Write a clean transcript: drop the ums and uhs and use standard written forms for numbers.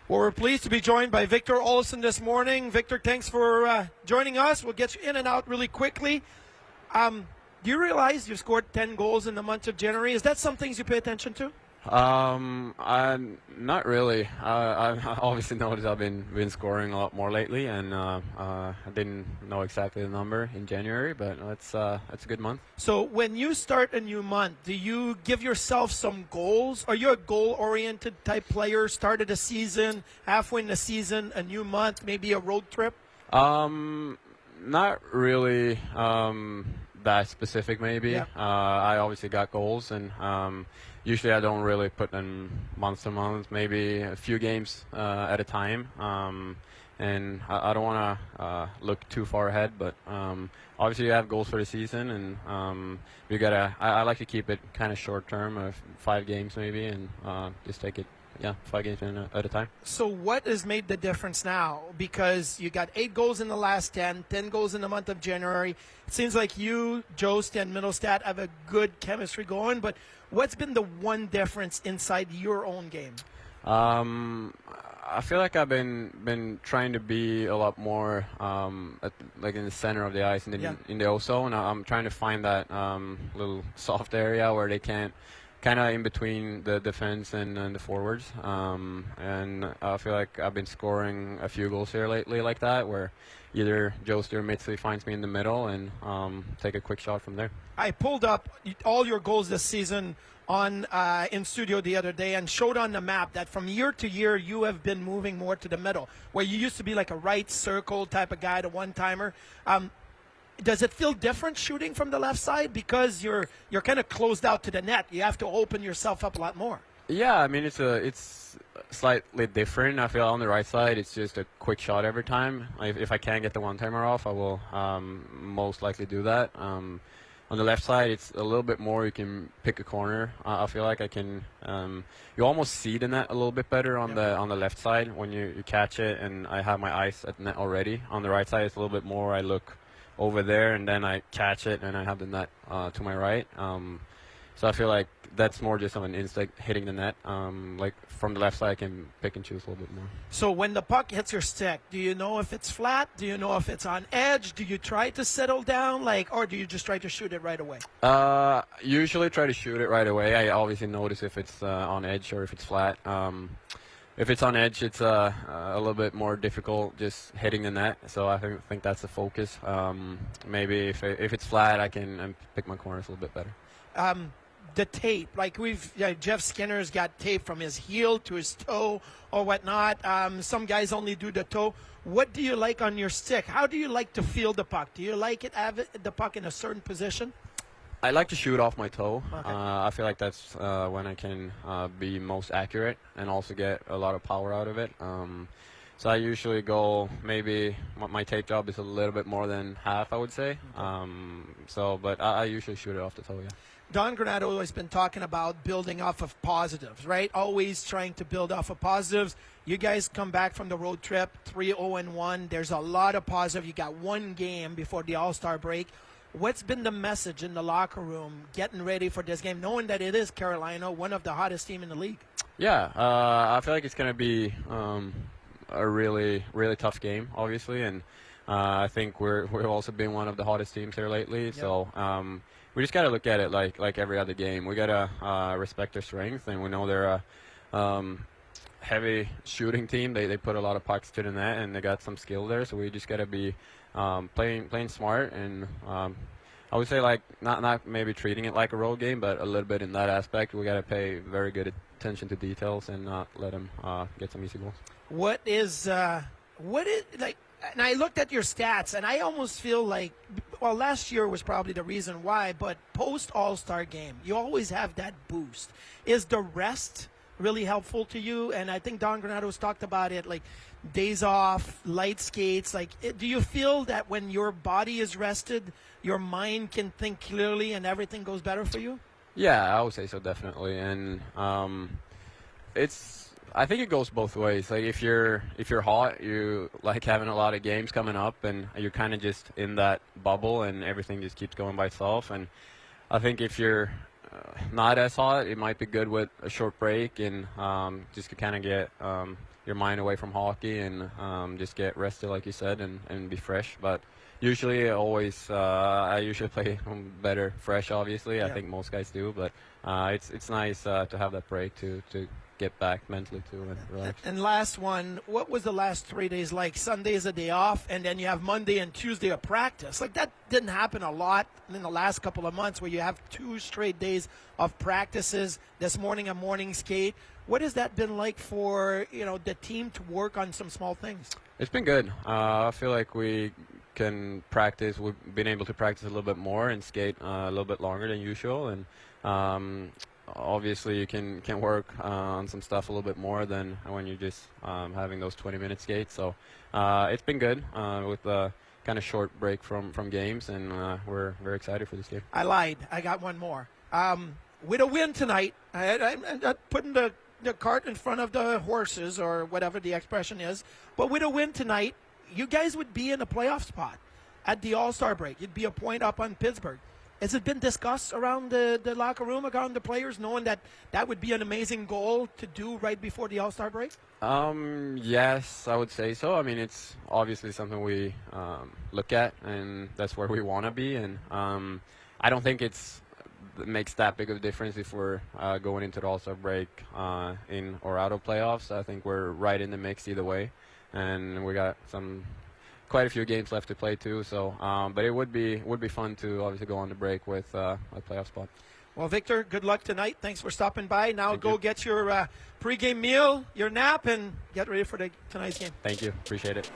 Well, we're pleased to be joined by Victor Olofsson this morning. Victor, thanks for joining us. We'll get you in and out really quickly. Do you realize you've scored 10 goals in the month of January? Is that some things you pay attention to? I'm not really. I obviously noticed I've been scoring a lot more lately, and I didn't know exactly the number in January, but that's a good month. So when you start a new month, do you give yourself some goals? Are you a goal-oriented type player? Started a season, halfway in the season, a new month, maybe a road trip? Not really that specific, maybe. Yeah. I obviously got goals, and usually I don't really put them month to month, maybe a few games at a time. And I don't want to look too far ahead, but obviously you have goals for the season, and you gotta. I like to keep it kind of short term, 5 games maybe, and just take it. Yeah, 5 games at a time. So what has made the difference now? Because you got 8 goals in the last 10 goals in the month of January. It seems like you, Jost, and Middlestat have a good chemistry going, but what's been the one difference inside your own game? I feel like I've been trying to be a lot more like in the center of the ice and in the O-zone. I'm trying to find that little soft area where they can't, kind of in between the defense and the forwards. And I feel like I've been scoring a few goals here lately like that, where either Jost or Mitsley finds me in the middle and take a quick shot from there. I pulled up all your goals this season on in studio the other day and showed on the map that from year to year you have been moving more to the middle, where you used to be like a right circle type of guy, the one-timer. Does it feel different shooting from the left side because you're kind of closed out to the net? You have to open yourself up a lot more. Yeah, I mean it's slightly different. I feel on the right side it's just a quick shot every time. If I can get the one-timer off, I will most likely do that. On the left side, it's a little bit more. You can pick a corner. I feel like I can. You almost see the net a little bit better on the left side when you catch it, and I have my eyes at the net already. On the right side, it's a little bit more. I look over there, and then I catch it, and I have the net to my right. So I feel like that's more just of an instinct hitting the net. Like from the left side, I can pick and choose a little bit more. So when the puck hits your stick, do you know if it's flat? Do you know if it's on edge? Do you try to settle down, or do you just try to shoot it right away? Usually try to shoot it right away. I obviously notice if it's on edge or if it's flat. If it's on edge, it's a little bit more difficult just hitting the net. So I think that's the focus. Maybe if it's flat, I can pick my corners a little bit better. The tape, like Jeff Skinner's got tape from his heel to his toe or whatnot. Some guys only do the toe. What do you like on your stick? How do you like to feel the puck? Do you like the puck in a certain position? I like to shoot off my toe. Okay. I feel like that's when I can be most accurate and also get a lot of power out of it. So I usually go, maybe my tape job is a little bit more than half, I would say. But I usually shoot it off the toe, yeah. Don Granato has always been talking about building off of positives, right? Always trying to build off of positives. You guys come back from the road trip, 3-0-1. There's a lot of positive. You got one game before the All-Star break. What's been the message in the locker room getting ready for this game, knowing that it is Carolina, one of the hottest team in the league? Yeah, I feel like it's going to be a really, really tough game, obviously. And I think we've also been one of the hottest teams here lately. Yep. So we just got to look at it like every other game. We got to respect their strength, and we know they're a heavy shooting team. They put a lot of pucks to the net, and they got some skill there. So we just got to be playing smart, and I would say like not maybe treating it like a road game, but a little bit in that aspect. We got to pay very good attention to details and not let them get some easy goals. What is like? And I looked at your stats, and I almost feel like, well, last year was probably the reason why, but post All-Star game, you always have that boost. Is the rest really helpful to you? And I think Don Granato's talked about it, like days off, light skates. Do you feel that when your body is rested, your mind can think clearly and everything goes better for you? Yeah, I would say so, definitely. And I think it goes both ways. Like if you're hot, you like having a lot of games coming up, and you're kind of just in that bubble, and everything just keeps going by itself. And I think if you're not as hot, it might be good with a short break and just to kind of get your mind away from hockey and just get rested, like you said, and be fresh. But usually, I usually play better fresh. Obviously, I think most guys do. But it's nice to have that break to get back mentally too and relax. And last one, what was the last 3 days like? Sunday is a day off, and then you have Monday and Tuesday of practice. Like, that didn't happen a lot in the last couple of months where you have 2 straight days of practices. This morning, a morning skate. What has that been like for, the team to work on some small things? It's been good. I feel like we can practice. We've been able to practice a little bit more and skate a little bit longer than usual. And obviously, you can work on some stuff a little bit more than when you're just having those 20-minute skates. So it's been good with the kind of short break from games, and we're very excited for this game. I lied. I got one more. With a win tonight, I'm not putting the cart in front of the horses or whatever the expression is, but with a win tonight, you guys would be in a playoff spot at the All-Star break. You'd be a point up on Pittsburgh. Has it been discussed around the locker room, around the players, knowing that would be an amazing goal to do right before the All-Star break? Yes, I would say so. I mean, it's obviously something we look at, and that's where we want to be. And I don't think it makes that big of a difference if we're going into the All-Star break in or out of playoffs. I think we're right in the mix either way, and we got quite a few games left to play too. So, but it would be fun to obviously go on the break with a playoff spot. Well, Victor, good luck tonight. Thanks for stopping by. Now go get your pregame meal, your nap, and get ready for tonight's game. Thank you. Appreciate it.